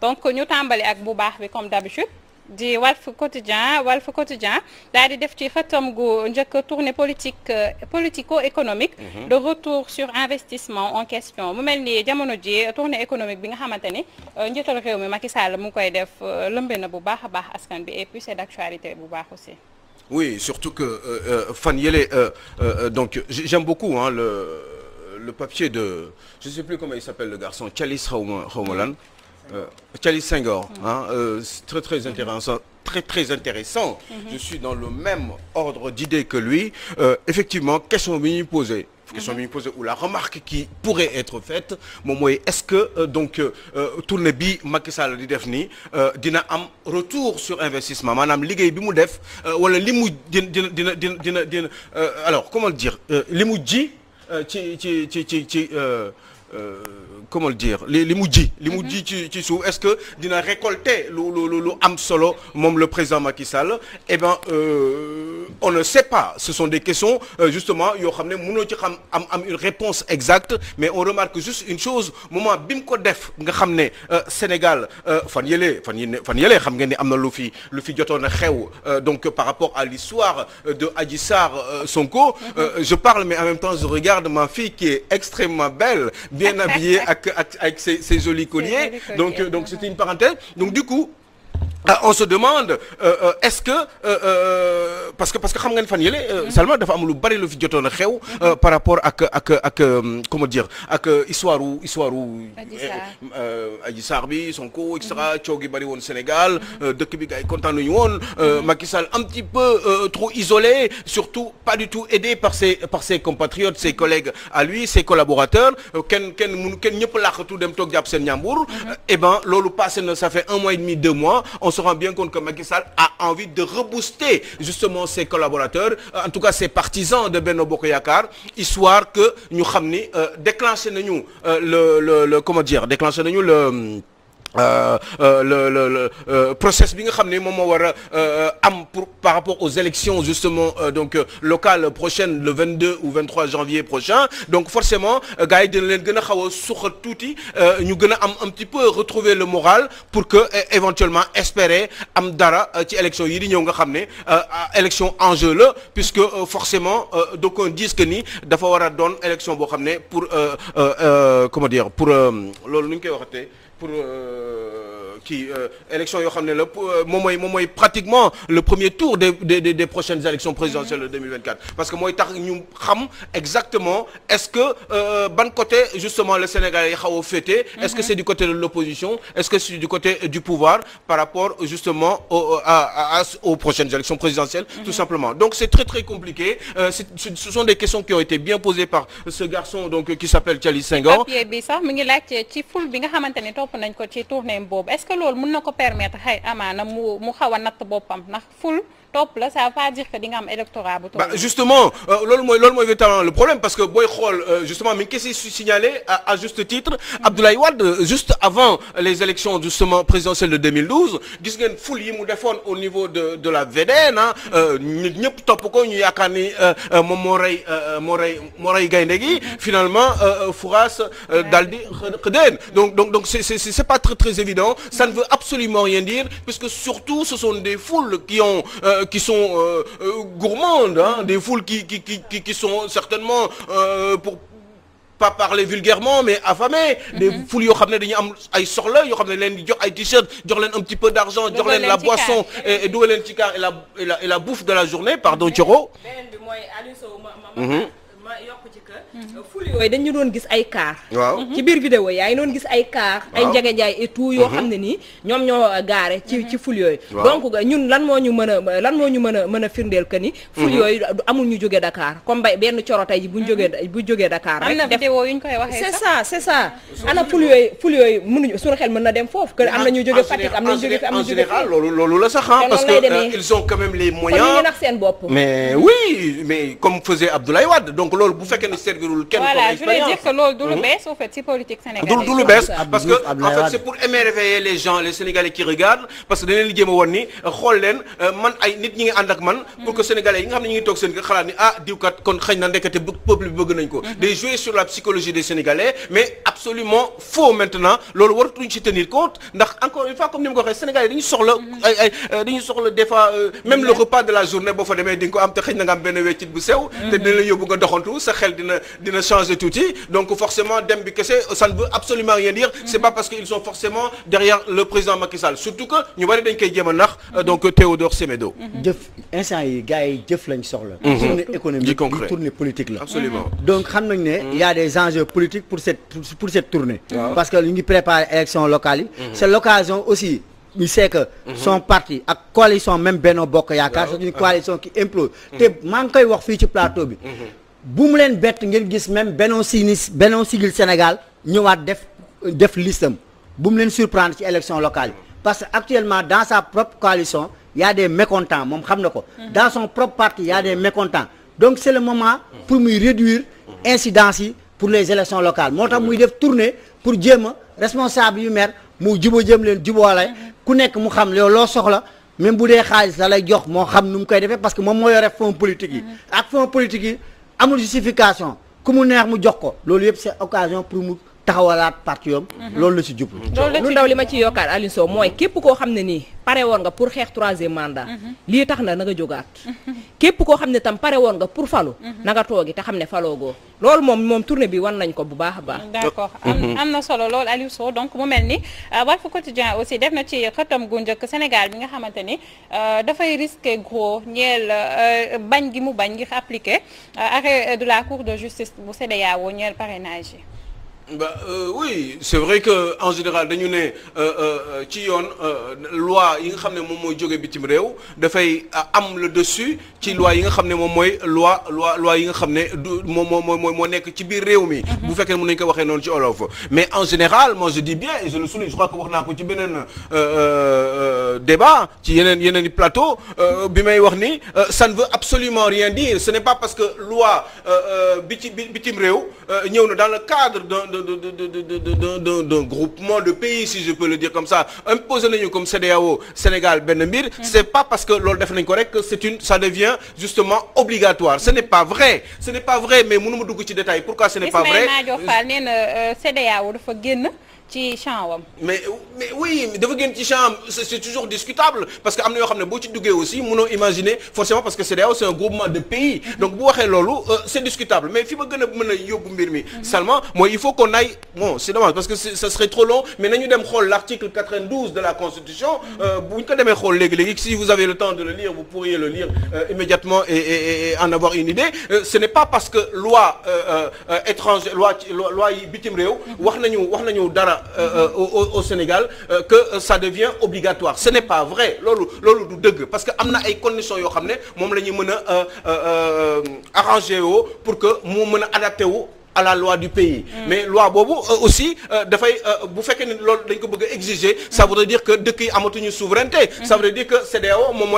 donc ñu tàmbali ak bu baax bi comme d'habitude di Walf Quotidien daal di def ci xëtam gu njëkk tournée politico-économique de retour sur investissement en question mu mel ni jamono ji tournée économique bi nga xamante ni njiital réew mi Macky Sall mu ngi koy def lëmbe na bu baax a baax askan bi et puis c'est d'actualité bu baax aussi. Oui, surtout que fan yële donc j'aime beaucoup le papier de je sais plus comment il s'appelle le garçon Thialis xaw ma lan Thialis Senghor très intéressant très intéressant. Je suis dans le même ordre d'idées que lui. Effectivement question bi ñuy posé ou la remarque qui pourrait être faite moom mooy est-ce que donc tournée bi Macky Sall di def nii dina am retour sur investissement maanaam liggéey bi mu def wala li mu dina alors comment le dire li mu ji ci comment le dire li mu ji ci suuf est-ce que dina récolter lu am solo moom le président Macky Sall eh ben on ne sait pas ce sont des questions justement yoo xam ne mënoo ci xam am une réponse exacte mais on remarque juste une chose moment bi mu ko def nga xam ne Sénégal fan yële xam ngeen ni am na lu fi jotoon a xew donc par rapport à l'histoire de Adji Sarr Sonko je parle mais en même temps je regarde ma fille qui est extrêmement belle bien habillée avec ses jolis colliers donc c'était une parenthèse donc du coup on se demande est-ce que parce que xam nga ne fan yële seulement dafa am lu bari lu fi jotoon a xew par rapport ak comment dire ak histoire Adji Sarr bi Sonko et cetera coow gi bari woon Sénégal dëkk bi gars yi kontaan nañu woon Macky Sall un petit peu trop isolé surtout pas du tout aidé par ses compatriotes ses collègues à lui ses collaborateurs kenn ñëpp làqatu dem toog jàpp seen ñàmbur et ben loolu passé na ça fait 1 mois et demi 2 mois on se rend bien compte que Macky Sall a envie de rebooster justement ses collaborateurs en tout cas ses partisans de Benno Bokk Yaakaar histoire que ñu xam ni déclenché nañu le process bi nga xam ne moom moo war a am par rapport aux élections justement donc locales prochaines le 22 ou 23 janvier prochain donc forcément gars yi dina leen gën a xaw a suqat tuuti ñu gën a am un petit peu retrouver le moral pour que éventuellement espérer am dara ci élection yi di ñëw nga xam ne élection en jeu la puisque forcément d'aucuns disent que ni dafa war a doon élection boo xam ne pour comment dire pour loolu nu ñu koy waxatee pour élection yoo xam ne la moom mooy pratiquement le premier tour des prochaines élections présidentielles de 2024 parce que mooy tax ñu xam exactement est-ce que ban côté justement le Sénégal yi xaw a féete est-ce que c'est du côté de l'opposition est-ce que c'est du côté du pouvoir par rapport justement aux prochaines élections présidentielles tout simplement donc c'est très compliqué ce sont des questions qui ont été bien posées par ce garçon donc qui s'appelle Thialis Senghor papier bi sax mi ngi laaj ci ful bi nga xamante ni topp nañ ko ci tournée boobu est-ce que loolu mën na ko permettre amaana mu xaw a natt boppam ndax ful topp la ça veut pas dire que di nga am électorat bu toll. Justement loolu mooy véritablement le problème parce que booy xool justement mi ngi koy signalé à juste titre Abdoulaye Wade juste avant les élections justement présidentielles de 2012 gis ngeen ful yi mu defoon au niveau de la VDN nit ñëpp topp ko ñu yaakaar ni moom moo rey gaynde gi finalement Fouras daal di xëdeen donc c'est pas très évident ça ne veut absolument rien dire puisque surtout ce sont des foules qui sont gourmandes des foules qui sont certainement pour pas parler vulgairement mais affamées des foules yoo xam ne dañuy am ay soxla yoo xam ne leen di jox ay t-shirt jox leen un petit peu d'argent jox leen la boisson et dugal leen ci car et la bouffe de la journée pardon Thioro ma yokk ci que ful yooyu dañu doon gis ay car waaw ci biir vidéo yaa ngi doon gis ay car ay njege njaay et tout yoo xam ne nii ñoom ñoo gaare ci ful yooyu donc ñun lan moo ñu mën a firndeel que ni ful yooyu amul ñu jógee Dakar comme benn coro tey ji bu jógee Dakar am na vidéo yu ñu koy waxee c'est ça ana ful yooyu mënuñu suñu xel mën na dem foofu que am na ñu jógee Fatick am na ñu jógee fi am na ñu jógee fi loolu la sax parce que ils ont quand même les moyens ñu ngi nax seen bopp mais oui mais comme faisait Abdoulaye Wade donc loolu bu fekkee ne servirul kenn voilà comme je voulais dire que loolu du lu bees au fait ci politique sénégalaise. du lu bees parce que en fait c'est pour émerveiller les gens les Sénégalais qui regardent parce que dañ leen jéem a woon ni xool leen man ay nit ñi ngi ànd ak man pour que Sénégalais yi nga xam ne ñu ngi toog seen kër xalaat ni ah diwkat kon xëy na ndekete peuple bi bëgg nañ ko. day jouer sur la psychologie des Sénégalais mais absolument faux maintenant loolu waratuñ ci tenir compte ndax encore une fois comme ni ma ko waxee Sénégalais dañu soxla dañu soxla des fois même le repas de la journée boo fa demee di nga ko am te xëy na nga am benn weccit bu sew te dina la yóbbu nga doxantu sa xel dina changer tuuti donc forcément dem bi kese ça ne veut absolument rien dire c'est pas parce que ils sont forcément derrière le président Macky Sall surtout que ñu bari dañ koy jéem a nax donc Théodore Semedo. jëf instant yi gars yi jëf lañ soxla. tournée économique bi tournée politique la. absolument donc xam nañ ne y a des enjeux politiques pour cette tournée. parce que ñu ngi préparer élection locale yi. c'est l'occasion aussi. ñu sait que son parti ak coalition même Benno Bokk Yaakaar c'est une coalition qui implose te maa ngi koy wax fii ci plateau bi bu mu leen bett ngeen gis même Benno Siggil Sénégal ñëwaat def listam bu mu leen surprendre ci élection locale yi parce que actuellement dans sa propre coalition y a des mécontents moom xam na ko dans son propre parti y a des mécontents donc c'est le moment pour muy réduire incidence yi pour les élections locales moo tax muy def tournée pour jéem a responsable yu maire mu jëm leen jubóole ku nekk mu xam loo soxla même bu dee xaalis la lay jox moo xam nu mu koy defee parce que moom moo yore fonds politique yi ak fonds politique yi amul justification ku mu neex mu jox ko loolu yëpp c'est occasion pour mu taxawalaat parti yoom loolu la ci jublu lu ndaw li ma ci yokkaat Aliou Sow mooy képp koo xam ne nii pare woon nga pour xeex troisième mandat lii tax na nga jógaat képp koo xam ne tam pare woon nga pour falu na nga toogi te xam ne faloogoo loolu moom tournée bi wan nañ ko bu baax a baax d'accord am na solo loolu Aliou Sow donc mu mel ni Walf Quotidien aussi def na ci xëtam gu njëkk Sénégal bi nga xamante ni dafay risquer gros ñeel bañ gi mu bañ ngir appliquer arrêt de la Cour de justice bu CEDEAO ñeel parrainage yi. Oui c'est vrai que en général dañu ne ci yoon loi yi nga xam ne moom mooy jóge bitim réew dafay am le dessus ci loi yi nga xam ne moom mooy loi yi nga xam ne du moo nekk ci biir réew mi. bu fekkee mën nañu ko waxee noonu ci olof. mais en général moi je dis bien et je le souligne je crois que wax naa ko ci beneen débat ci yeneen plateau bi may wax ni ça ne veut absolument rien dire ce n'est pas parce que loi bitim réew ñëw na dans le cadre d'un groupement de pays si je peux le dire comme ça imposé nañu comme CEDEAO Sénégal benn mbir c'est pas parce que loolu def nañ ko rek que ça devient justement obligatoire ce n'est pas vrai mais mënuma dugg ci détail pourquoi ce n'est pas vrai Ismaïla Madior Fall nee na CEDEAO dafa génn ci champ wam mais oui dafa génn ci champ c'est toujours discutable parce que am na yoo xam ne boo ci duggee aussi mënoo imaginer forcément parce que CEDEAO c'est un groupement de pays donc bu waxee loolu c'est discutable mais fi ma gën a mën a yóbbu mbir mi seulement mooy il faut qu'on aille bon c'est dommage parce que ça serait trop long mais nañu dem xool l'article 92 de la Constitution bu ñu ko demee xool léegi si vous avez le temps de le lire vous pourriez le lire immédiatement et en avoir une idée ce n'est pas parce que loi étrangère loi yi bitim réew wax nañu dara au Sénégal que ça devient obligatoire ce n'est pas vrai loolu du dëgg parce que am na ay conditions yoo xam ne moom la ñuy mën a arranger woo pour que mu mën a adapté wu à la loi du pays mais loi boobu aussi dafay bu fekkee ne loolu dañ ko bëgg a exiger ça voudrait dire que dëkk yi amatuñu souveraineté ça veut dire que CEDEAO moom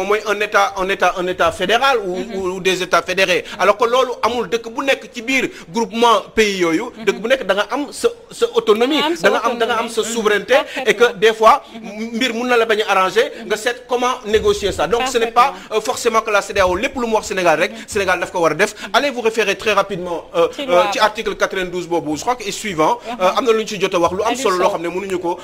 mooy un état fédéral ou des états fédérés alors que loolu amul dëkk bu nekk ci biir groupement pays yooyu dëkk bu nekk da nga am sa autonomie da nga am sa souveraineté et que des fois mbir mun na la bañ a arranger nga seet comment négocier ça donc ce n'est pas forcément que la CEDEAO lépp lu mu wax Sénégal rek Sénégal daf ko war a def allez vous référer très rapidement ci article 92 boobu je crois que est suivant am na lu ñu ci jot a wax lu am solo loo xam ne mënuñu ko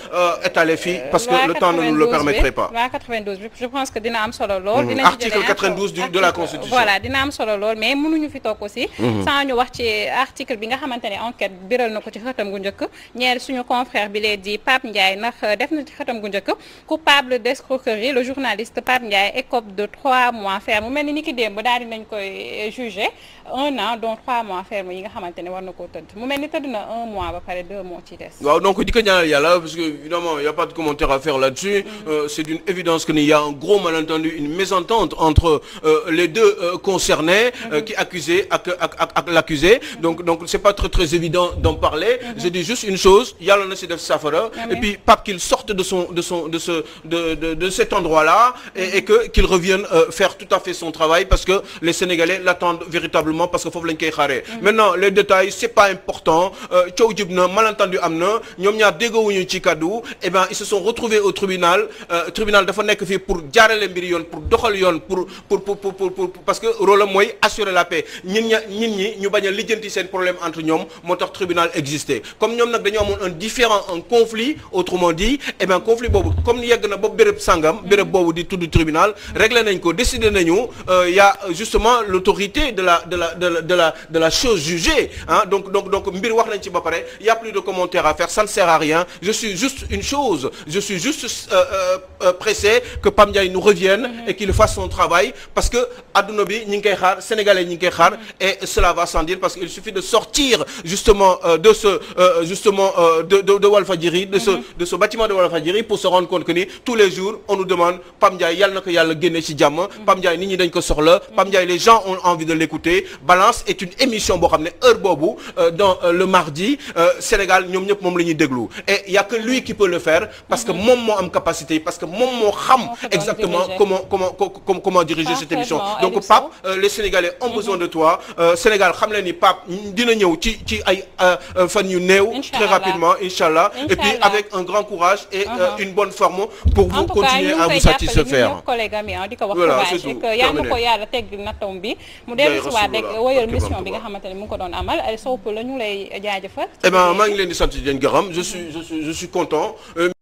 étaler fii parce que le temps ne nous le permettrait pas. loi 92 bi je pense que dina am solo lool. article 92 de la Constitution. voilà dina am solo lool mais mënuñu fi toog aussi. sans ñu wax ci article bi nga xamante ne enquête biral na ko ci xëtam gu njëkk ñeel suñu confrère bi lee di Pape Ndiaye ndax def na ci xëtam gu njëkk coupable d'escroquerie le journaliste Pape Ndiaye écope de 3 mois ferme mu mel ni ki démb daal dinañ koy juger 1 an dont 3 mois ferme yi nga xamante xamante ne war na koo tëdd mu mel ni tëdd na 1 mois ba pare 2 mois ci des. waaw donc di ko ñaanal yàlla parce que évidemment il y a pas de commentaire à faire là-dessus. C'est d'une évidence que il y a un gros malentendu, une mésentente entre les deux concernés qui accusé ak l'accusé. Donc c'est pas très évident d'en parler. Je dis juste une chose, yàlla na si def safara et puis Pape qu'il sorte de cet endroit-là et qu'il revienne faire tout à fait son travail parce que les Sénégalais l'attendent véritablement parce que foofu lañ koy xaaree. Maintenant les détails c'est pas important coow jib na malentendu am na ñoom ñaar déggoowuñu ci kaddu et ben ils se sont retrouvés au tribunal tribunal dafa nekk fii pour jaarale mbir yoon pour doxal yoon pour parce que rôle am mooy assurer la paix ñi ñu bañ a lijjanti seen problème entre ñoom moo tax tribunal existé comme ñoom nag dañoo amoon un conflit autrement dit et ben conflit boobu comme yegg na ba béréb sangam béréb boobu di tudd tribunal réglé nañ ko décidé nañu y a justement l'autorité de la chose jugée hein donc mbir wax nañ ci ba pare y a plus de commentaires à faire ça ne sert à rien je suis juste pressé que Pape Ndiaye nous revienne et qu'il fasse son travail parce que adduna bi ñi ngi koy xaar sénégalais ñi ngi koy xaar et cela va sans dire parce qu'il suffit de sortir justement de ce de Walfadjri de ce bâtiment de Walfadjri pour se rendre compte que ni tous les jours on nous demande Pape Ndiaye yàlla na ko yàlla génne ci jàmm Pape Ndiaye nit ñi dañ ko soxla Pape Ndiaye les gens ont envie de l'écouter Balance est une émission boo xam ne heure boobu dans le mardi Sénégal ñoom ñëpp moom la ñuy déglu et il y a que lui qui peut le faire parce que moom moo am capacité parce que moom moo xam exactement comment diriger cette émission donc Pape les Sénégalais ont besoin de toi Sénégal xam leen ni Pape dina ñëw ci ay fan yu néew très rapidement inchallah et puis avec un grand courage et une bonne forme pour vous continuer à vous satisfaire voilà c'est tout yaa ngi ko yàlla tegg nattam bi mu dellu si waat rek woyal mission bi nga xamante ne mu ngi ko doon amal ay sopp la ñu lay jaajëfal eh ben maa ngi leen di sant di leen gërëm je suis content